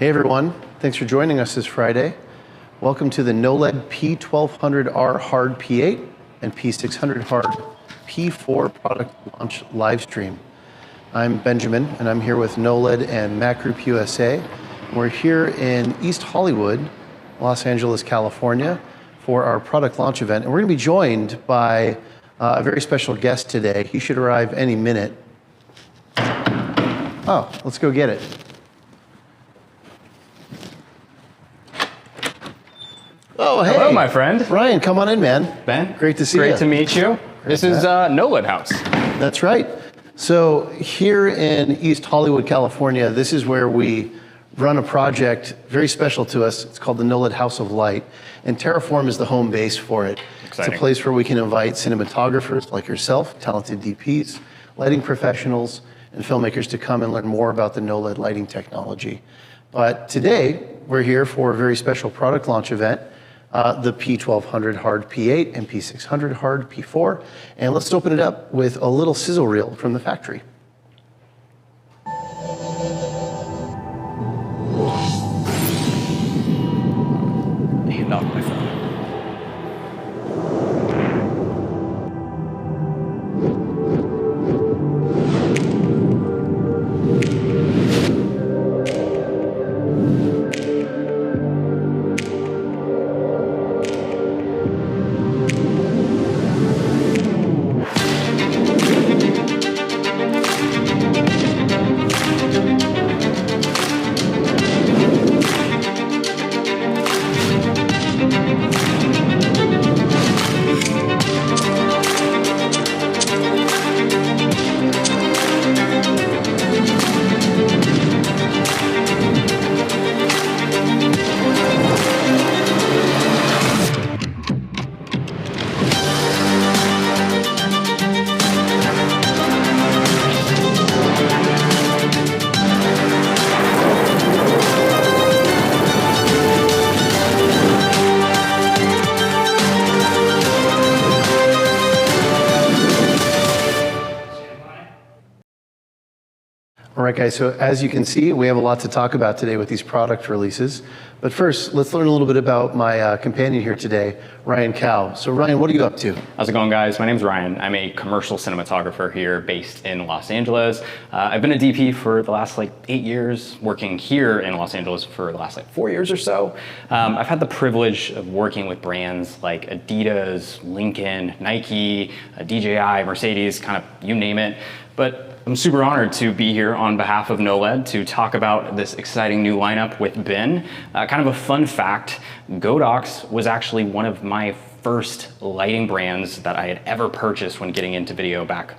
Hey everyone, thanks for joining us this Friday. Welcome to the NOLED P1200R Hard P8 and P600 Hard P4 product launch live stream. I'm Benjamin and I'm here with NOLED and Mac Group USA. We're here in East Hollywood, Los Angeles, California for our product launch event. And we're gonna be joined by a very special guest today. He should arrive any minute. Oh, let's go get it. Oh, hey. Hello, my friend. Ryan, come on in, man. Ben. Great to see you. Great to meet you. This is NOLED House. That's right. So here in East Hollywood, California, this is where we run a project very special to us. It's called the NOLED House of Light, and Terraform is the home base for it. Exciting. It's a place where we can invite cinematographers like yourself, talented DPs, lighting professionals, and filmmakers to come and learn more about the NOLED lighting technology. But today, we're here for a very special product launch event, the P1200 Hard P8 and P600 Hard P4. And let's open it up with a little sizzle reel from the factory. Hand off my phone. All right, guys, so as you can see, we have a lot to talk about today with these product releases. But first, let's learn a little bit about my companion here today, Ryan Kao. So Ryan, what are you up to? How's it going, guys? My name's Ryan. I'm a commercial cinematographer here based in Los Angeles. I've been a DP for the last 8 years, working here in Los Angeles for the last 4 years or so. I've had the privilege of working with brands like Adidas, Lincoln, Nike, DJI, Mercedes, kind of you name it. But I'm super honored to be here on behalf of NOLED to talk about this exciting new lineup with Ben. Kind of a fun fact, Godox was actually one of my first lighting brands that I had ever purchased when getting into video back,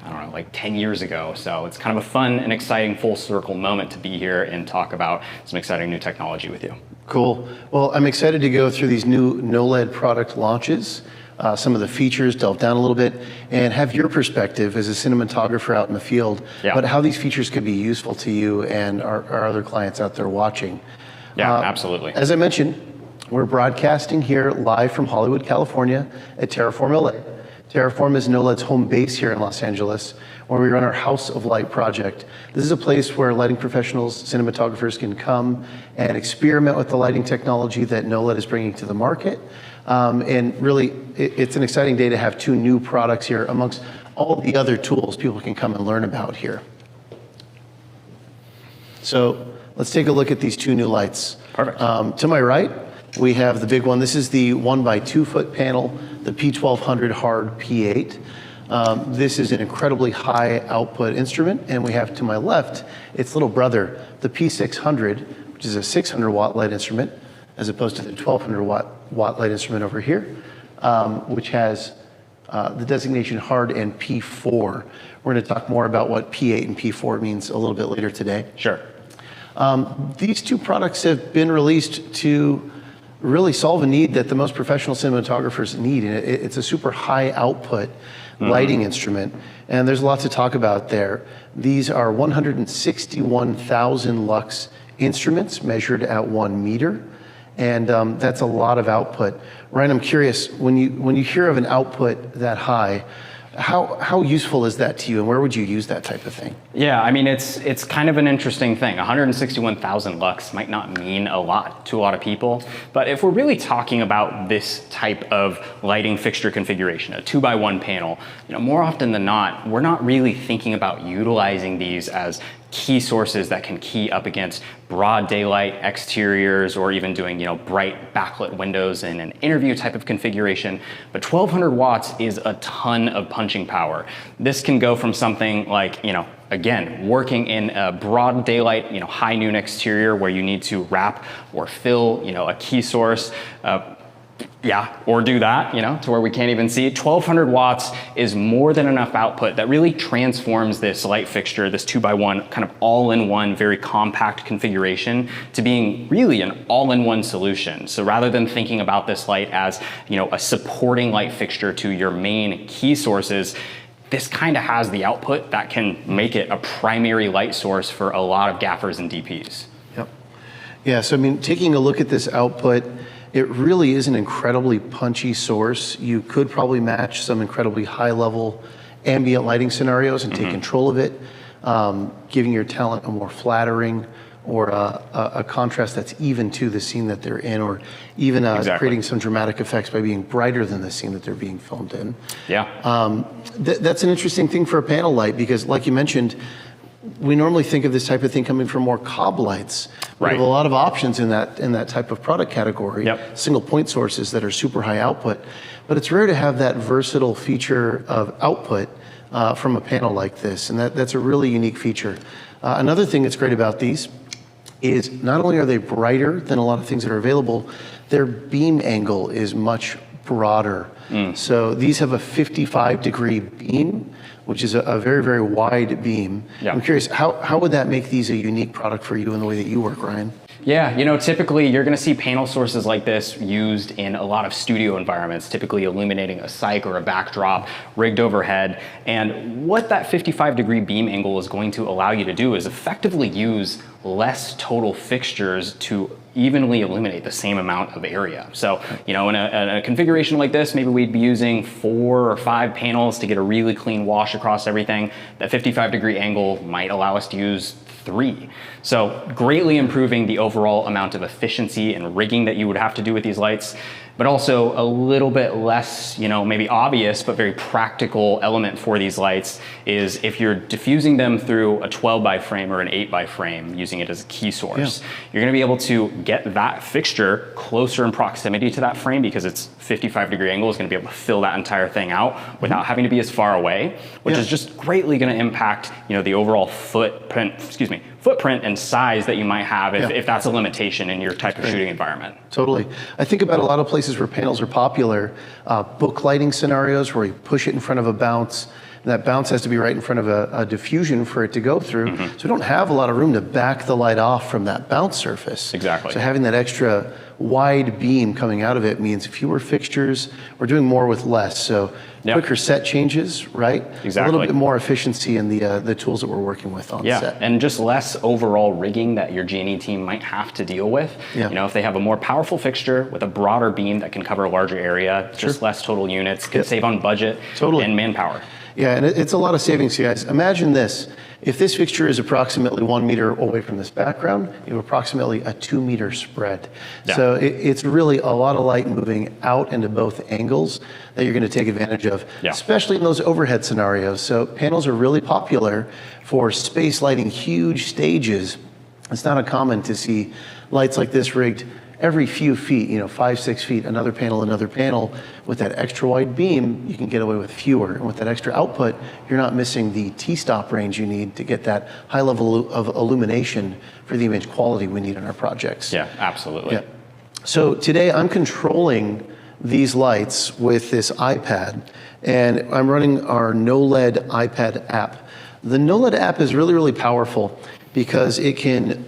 10 years ago. So it's kind of a fun and exciting full circle moment to be here and talk about some exciting new technology with you. Cool. Well, I'm excited to go through these new NOLED product launches, some of the features, delve down a little bit, and have your perspective as a cinematographer out in the field, but how these features could be useful to you and our other clients out there watching. Yeah, absolutely. As I mentioned, we're broadcasting here live from Hollywood, California at Terraform LA. Terraform is NOLED's home base here in Los Angeles, where we run our House of Light project. This is a place where lighting professionals, cinematographers can come and experiment with the lighting technology that NOLED is bringing to the market. And really, it's an exciting day to have two new products here amongst all the other tools people can come and learn about here. So let's take a look at these two new lights. Perfect. To my right, we have the big one. This is the 1x2 foot panel, the P1200 Hard P8. This is an incredibly high output instrument. And we have to my left, its little brother, the P600, which is a 600 watt light instrument, as opposed to the 1200 watt light instrument over here, which has the designation Hard and P4. We're going to talk more about what P8 and P4 means a little bit later today. Sure. These two products have been released to really solve a need that the most professional cinematographers need. And it's a super high output lighting instrument. And there's a lot to talk about there. These are 161,000 lux instruments measured at 1 meter. And that's a lot of output. Ryan, I'm curious, when you hear of an output that high, How useful is that to you, and where would you use that type of thing? Yeah, I mean, it's kind of an interesting thing. 161,000 lux might not mean a lot to a lot of people, but if we're really talking about this type of lighting fixture configuration, a 2x1 panel, more often than not, we're not really thinking about utilizing these as key sources that can key up against broad daylight exteriors, or even doing bright backlit windows in an interview type of configuration. But 1200 watts is a ton of punching power. This can go from something like, again, working in a broad daylight, high noon exterior where you need to wrap or fill, a key source, or do that, to where we can't even see it. 1200 watts is more than enough output that really transforms this light fixture, this 2x1 kind of all-in-one, very compact configuration, to being really an all-in-one solution. So rather than thinking about this light as, a supporting light fixture to your main key sources, this kind of has the output that can make it a primary light source for a lot of gaffers and DPs. Yep. Yeah, so taking a look at this output, it really is an incredibly punchy source. You could probably match some incredibly high-level ambient lighting scenarios and take control of it, giving your talent a more flattering or a contrast that's even to the scene that they're in, or even creating some dramatic effects by being brighter than the scene that they're being filmed in. Yeah. That's an interesting thing for a panel light, because like you mentioned, we normally think of this type of thing coming from more cob lights. We have a lot of options in that type of product category, single point sources that are super high output, but it's rare to have that versatile feature of output from a panel like this, and that's a really unique feature. Another thing that's great about these is not only are they brighter than a lot of things that are available, their beam angle is much broader. So these have a 55-degree beam, which is a very, very wide beam. I'm curious, how would that make these a unique product for you in the way that you work, Ryan? Yeah, typically you're going to see panel sources like this used in a lot of studio environments, typically illuminating a cyc or a backdrop rigged overhead. And what that 55-degree beam angle is going to allow you to do is effectively use less total fixtures to evenly illuminate the same amount of area. So, in a configuration like this, maybe we'd be using 4 or 5 panels to get a really clean wash across everything. That 55-degree angle might allow us to use 3. So greatly improving the overall amount of efficiency and rigging that you would have to do with these lights, but also a little bit less, maybe obvious, but very practical element for these lights is if you're diffusing them through a 12x frame or an 8x frame, using it as a key source, you're gonna be able to get that fixture closer in proximity to that frame, because its 55-degree angle is gonna be able to fill that entire thing out without having to be as far away, which is just greatly gonna impact, the overall footprint and size that you might have if that's a limitation in your type of shooting environment. Totally. I think about a lot of places where panels are popular, book lighting scenarios where you push it in front of a bounce, and that bounce has to be right in front of a diffusion for it to go through. So we don't have a lot of room to back the light off from that bounce surface. Exactly. So having that extra wide beam coming out of it means fewer fixtures. We're doing more with less. So quicker set changes, right? Exactly. A little bit more efficiency in the tools that we're working with on set. And just less overall rigging that your G&E team might have to deal with. If they have a more powerful fixture with a broader beam that can cover a larger area, just less total units, could save on budget and manpower. Yeah, and it's a lot of savings, you guys. Imagine this. If this fixture is approximately 1 meter away from this background, you have approximately a 2 meter spread. So it's really a lot of light moving out into both angles that you're going to take advantage of, especially in those overhead scenarios. So panels are really popular for space lighting huge stages. It's not uncommon to see lights like this rigged every few feet, 5, 6 feet, another panel. With that extra wide beam, you can get away with fewer. And with that extra output, you're not missing the T-stop range you need to get that high level of illumination for the image quality we need in our projects. Yeah, absolutely. Yeah. So today I'm controlling these lights with this iPad, and I'm running our NOLED iPad app. The NOLED app is really, really powerful because it can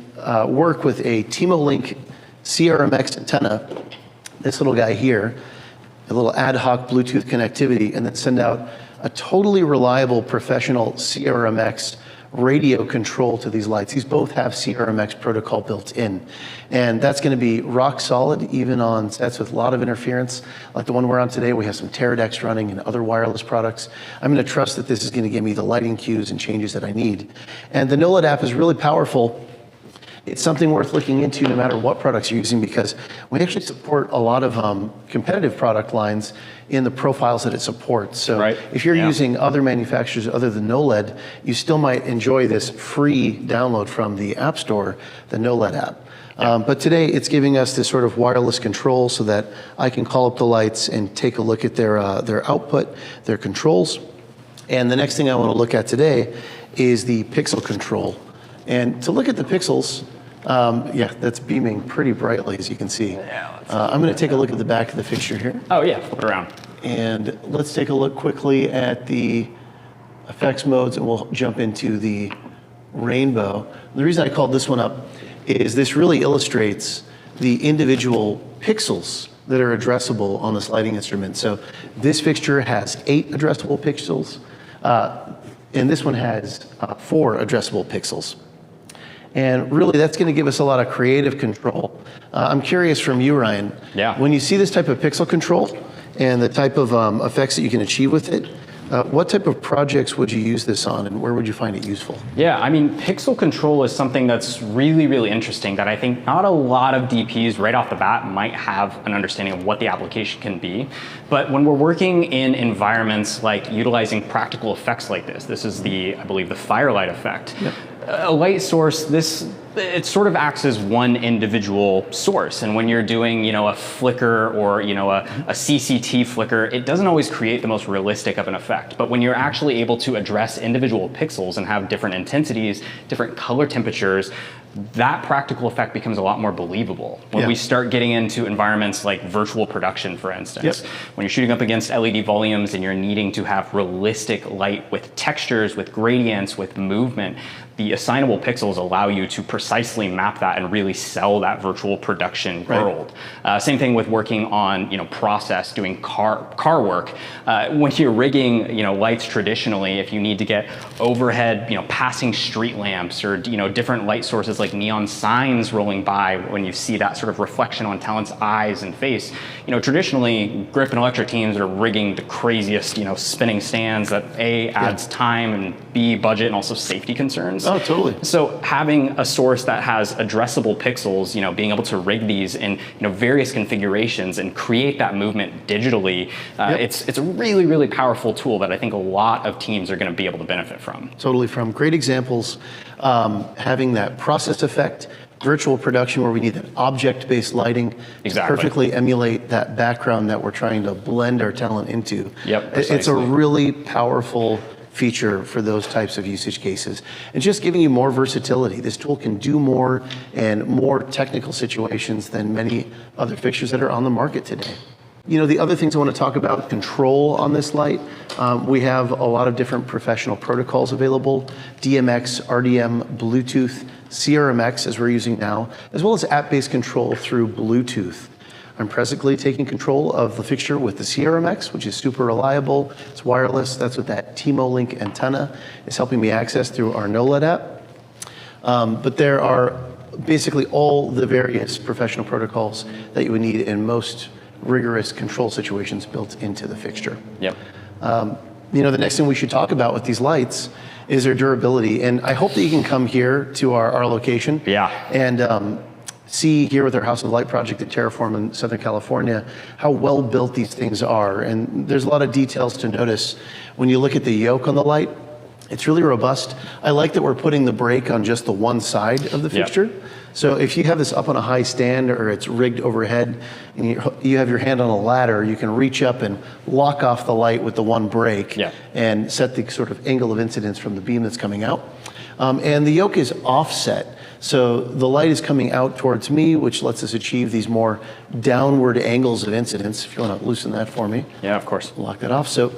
work with a TimoLink CRMX antenna, this little guy here, a little ad hoc Bluetooth connectivity, and then send out a totally reliable professional CRMX radio control to these lights. These both have CRMX protocol built in. And that's going to be rock solid even on sets with a lot of interference. Like the one we're on today, we have some Teradex running and other wireless products. I'm going to trust that this is going to give me the lighting cues and changes that I need. And the NOLED app is really powerful. It's something worth looking into no matter what products you're using, because we actually support a lot of competitive product lines in the profiles that it supports. So if you're using other manufacturers other than NOLED, you still might enjoy this free download from the App Store, the NOLED app. But today it's giving us this sort of wireless control so that I can call up the lights and take a look at their output, their controls. And the next thing I want to look at today is the pixel control. And to look at the pixels, that's beaming pretty brightly, as you can see. I'm going to take a look at the back of the fixture here. Oh yeah, flip it around. And let's take a look quickly at the effects modes, and we'll jump into the rainbow. The reason I called this one up is this really illustrates the individual pixels that are addressable on this lighting instrument. So this fixture has 8 addressable pixels, and this one has 4 addressable pixels. And really, that's going to give us a lot of creative control. I'm curious from you, Ryan. When you see this type of pixel control and the type of effects that you can achieve with it, what type of projects would you use this on, and where would you find it useful? Yeah, I mean, pixel control is something that's really, really interesting that I think not a lot of DPs right off the bat might have an understanding of what the application can be. But when we're working in environments like utilizing practical effects like this is I believe the firelight effect. A light source, it sort of acts as one individual source. And when you're doing, a flicker or, a CCT flicker, it doesn't always create the most realistic of an effect. But when you're actually able to address individual pixels and have different intensities, different color temperatures, that practical effect becomes a lot more believable. When we start getting into environments like virtual production, for instance, when you're shooting up against LED volumes and you're needing to have realistic light with textures, with gradients, with movement, the assignable pixels allow you to precisely map that and really sell that virtual production world. Same thing with working on, process, doing car work. When you're rigging, lights traditionally, if you need to get overhead, passing street lamps or, different light sources like neon signs rolling by, when you see that sort of reflection on talent's eyes and face, traditionally grip and electric teams are rigging the craziest, spinning stands that A, adds time, and B, budget, and also safety concerns. Oh, totally. So having a source that has addressable pixels, being able to rig these in various configurations and create that movement digitally, it's a really, really powerful tool that I think a lot of teams are going to be able to benefit from. Totally. From great examples, having that process effect, virtual production where we need that object-based lighting to perfectly emulate that background that we're trying to blend our talent into. It's a really powerful feature for those types of usage cases. And just giving you more versatility. This tool can do more and more technical situations than many other fixtures that are on the market today. The other things I want to talk about, control on this light. We have a lot of different professional protocols available, DMX, RDM, Bluetooth, CRMX, as we're using now, as well as app-based control through Bluetooth. I'm presently taking control of the fixture with the CRMX, which is super reliable. It's wireless. That's what that TMO-Link antenna is helping me access through our NOLED app. But there are basically all the various professional protocols that you would need in most rigorous control situations built into the fixture. The next thing we should talk about with these lights is their durability. And I hope that you can come here to our location and see here with our House of Light project at Terraform in Southern California how well built these things are. And there's a lot of details to notice. When you look at the yoke on the light, it's really robust. I like that we're putting the brake on just the one side of the fixture. So if you have this up on a high stand or it's rigged overhead and you have your hand on a ladder, you can reach up and lock off the light with the one brake and set the sort of angle of incidence from the beam that's coming out. And the yoke is offset. So the light is coming out towards me, which lets us achieve these more downward angles of incidence. If you want to loosen that for me. Yeah, of course. Lock that off. So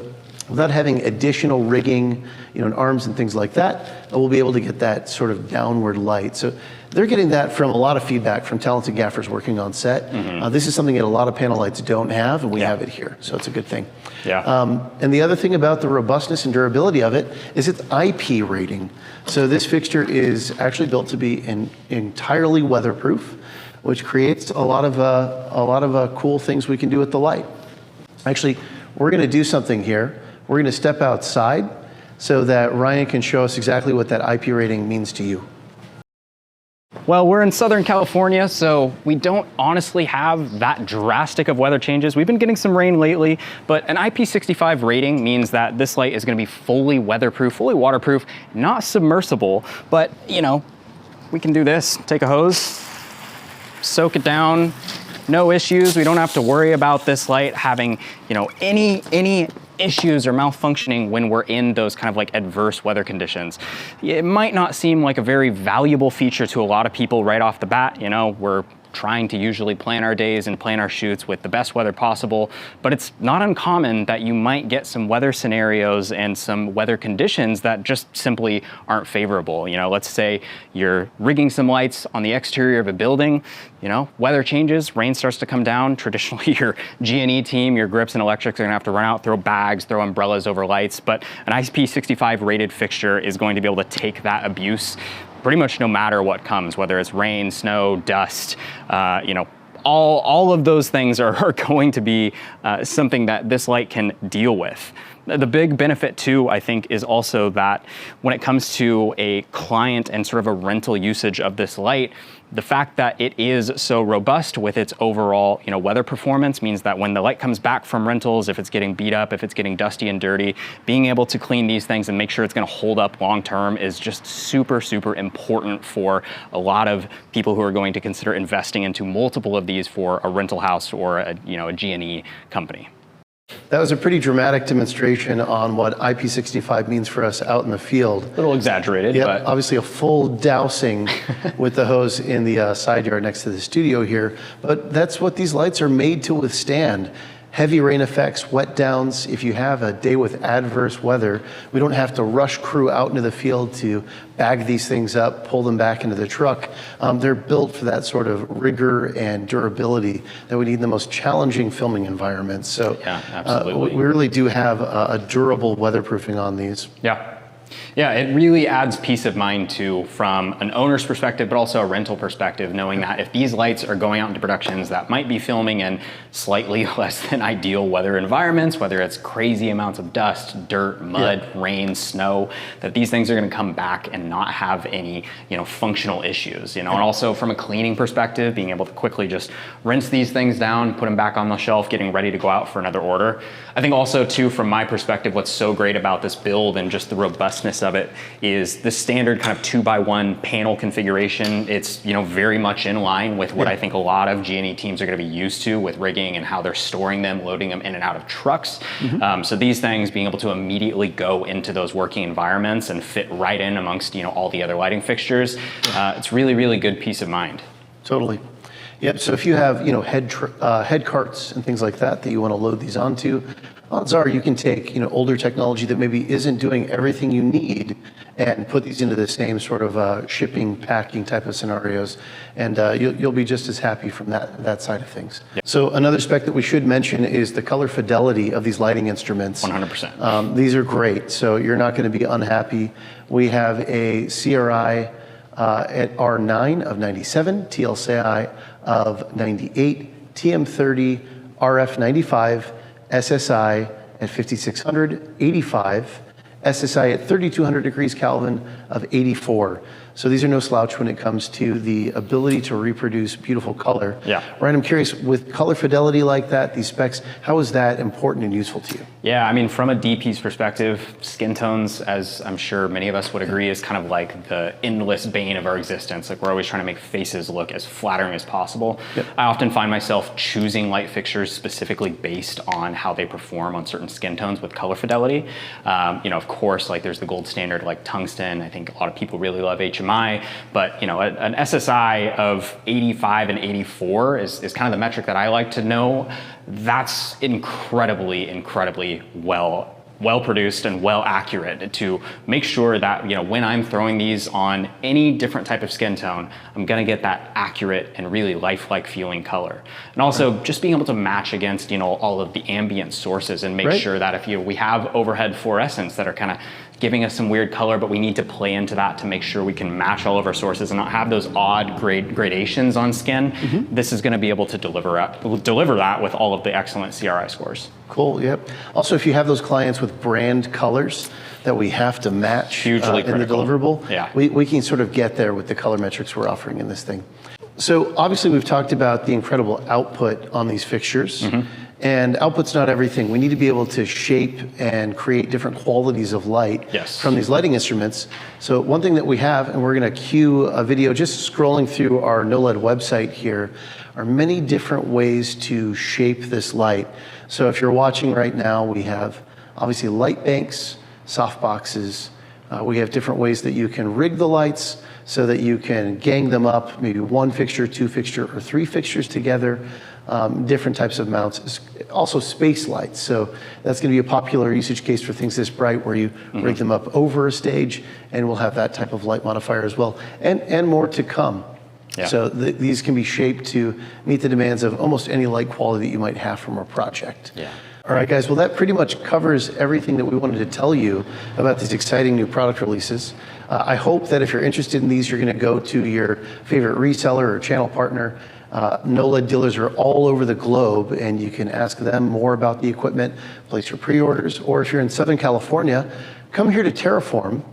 without having additional rigging, and arms and things like that, we'll be able to get that sort of downward light. So they're getting that from a lot of feedback from talented gaffers working on set. This is something that a lot of panel lights don't have, and we have it here, so it's a good thing. And the other thing about the robustness and durability of it is its IP rating. So this fixture is actually built to be entirely weatherproof, which creates a lot of cool things we can do with the light. Actually, we're going to do something here. We're going to step outside so that Ryan can show us exactly what that IP rating means to you. Well, we're in Southern California, so we don't honestly have that drastic of weather changes. We've been getting some rain lately, but an IP65 rating means that this light is going to be fully weatherproof, fully waterproof, not submersible, but you know, we can do this, take a hose, soak it down, no issues. We don't have to worry about this light having, you know, any issues or malfunctioning when we're in those kind of like adverse weather conditions. It might not seem like a very valuable feature to a lot of people right off the bat. You know, we're trying to usually plan our days and plan our shoots with the best weather possible, but it's not uncommon that you might get some weather scenarios and some weather conditions that just simply aren't favorable. You know, let's say you're rigging some lights on the exterior of a building, you know, weather changes, rain starts to come down. Traditionally, your G&E team, your grips and electrics are gonna have to run out, throw bags, throw umbrellas over lights, but an IP65 rated fixture is going to be able to take that abuse pretty much no matter what comes, whether it's rain, snow, dust, you know, all of those things are going to be something that this light can deal with. The big benefit too, I think, is also that when it comes to a client and sort of a rental usage of this light, the fact that it is so robust with its overall, you know, weather performance means that when the light comes back from rentals, if it's getting beat up, if it's getting dusty and dirty, being able to clean these things and make sure it's going to hold up long term is just super, super important for a lot of people who are going to consider investing into multiple of these for a rental house or a, you know, a G&E company. That was a pretty dramatic demonstration on what IP65 means for us out in the field. A little exaggerated, yeah, but obviously a full dousing with the hose in the side yard next to the studio here. But that's what these lights are made to withstand. Heavy rain effects, wet downs. If you have a day with adverse weather, we don't have to rush crew out into the field to bag these things up, pull them back into the truck. They're built for that sort of rigor and durability that we need in the most challenging filming environments. So yeah, absolutely. We really do have a durable weatherproofing on these. Yeah. Yeah, it really adds peace of mind too, from an owner's perspective, but also a rental perspective, knowing that if these lights are going out into productions that might be filming in slightly less than ideal weather environments, whether it's crazy amounts of dust, dirt, mud, rain, snow, that these things are going to come back and not have any, you know, functional issues, you know, and also from a cleaning perspective, being able to quickly just rinse these things down, put them back on the shelf, getting ready to go out for another order. I think also too, from my perspective, what's so great about this build and just the robustness of it is the standard kind of 2x1 panel configuration. It's, you know, very much in line with what I think a lot of G&E teams are going to be used to with rigging and how they're storing them, loading them in and out of trucks. So these things being able to immediately go into those working environments and fit right in amongst, you know, all the other lighting fixtures. It's really, really good peace of mind. Totally. Yep. So if you have, you know, head carts and things like that you want to load these onto, odds are you can take, you know, older technology that maybe isn't doing everything you need and put these into the same sort of shipping, packing type of scenarios, and you'll be just as happy from that side of things. Yep. So another spec that we should mention is the color fidelity of these lighting instruments. 100%. These are great, so you're not going to be unhappy. We have a CRI at R9 of 97, TLCI of 98, TM30, RF 95, SSI at 5600, 85, SSI at 3200 degrees Kelvin of 84. So these are no slouch when it comes to the ability to reproduce beautiful color. Yeah. Ryan, I'm curious, with color fidelity like that, these specs, how is that important and useful to you? Yeah, I mean, from a DP's perspective, skin tones, as I'm sure many of us would agree, is kind of like the endless bane of our existence. Like, we're always trying to make faces look as flattering as possible. Yep. I often find myself choosing light fixtures specifically based on how they perform on certain skin tones with color fidelity. You know, of course, like there's the gold standard like tungsten. I think a lot of people really love HMI, but you know, an SSI of 85 and 84 is kind of the metric that I like to know. That's incredibly well well produced and well accurate to make sure that, you know, when I'm throwing these on any different type of skin tone, I'm gonna get that accurate and really lifelike feeling color. And also just being able to match against, you know, all of the ambient sources and make sure that if we have overhead fluorescents that are kind of giving us some weird color, but we need to play into that to make sure we can match all of our sources and not have those odd gradations on skin. This is going to be able to deliver that with all of the excellent CRI scores. Cool, yep. Also, if you have those clients with brand colors that we have to match Hugely in the critical. deliverable, Yeah. we can sort of get there with the color metrics we're offering in this thing. So obviously we've talked about the incredible output on these fixtures. And output's not everything. We need to be able to shape and create different qualities of light from these lighting instruments. So one thing that we have, and we're gonna cue a video just scrolling through our NOLED website here, are many different ways to shape this light. So if you're watching right now, we have obviously light banks, soft boxes. We have different ways that you can rig the lights so that you can gang them up, maybe one fixture, two fixture, or three fixtures together. Different types of mounts, also space lights. So that's going to be a popular usage case for things this bright where you rig them up over a stage, and we'll have that type of light modifier as well, and more to come. Yeah. So these can be shaped to meet the demands of almost any light quality that you might have from a project. Yeah. All right, guys, well, that pretty much covers everything that we wanted to tell you about these exciting new product releases. I hope that if you're interested in these, you're going to go to your favorite reseller or channel partner. NOLED dealers are all over the globe, and you can ask them more about the equipment, place your pre-orders, or if you're in Southern California, come here to Terraform,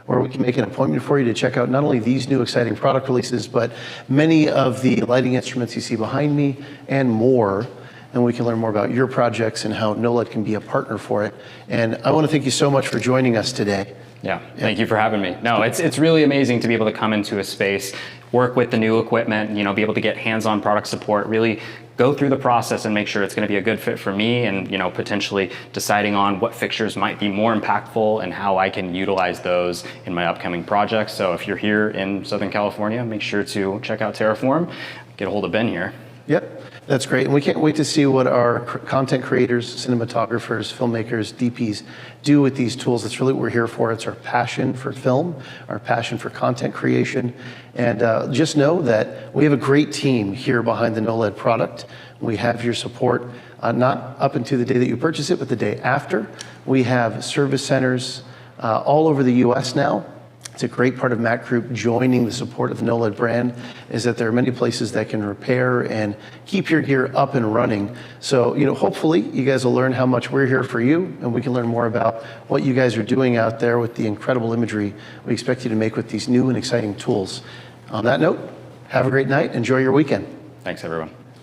where we can make an appointment for you to check out not only these new exciting product releases, but many of the lighting instruments you see behind me and more. And we can learn more about your projects and how NOLED can be a partner for it. And I want to thank you so much for joining us today. Yeah, thank you for having me. No, it's really amazing to be able to come into a space, work with the new equipment, you know, be able to get hands-on product support, really go through the process and make sure it's going to be a good fit for me, and, you know, potentially deciding on what fixtures might be more impactful and how I can utilize those in my upcoming projects. So if you're here in Southern California, make sure to check out Terraform, get a hold of Ben here. Yep, that's great. And we can't wait to see what our content creators, cinematographers, filmmakers, DPs do with these tools. That's really what we're here for. It's our passion for film, our passion for content creation. And just know that we have a great team here behind the NOLED product. We have your support, not up until the day that you purchase it, but the day after. We have service centers all over the US now. It's a great part of Mac Group joining the support of the NOLED brand, is that there are many places that can repair and keep your gear up and running. So, you know, hopefully you guys will learn how much we're here for you, and we can learn more about what you guys are doing out there with the incredible imagery we expect you to make with these new and exciting tools. On that note, have a great night. Enjoy your weekend. Thanks, everyone.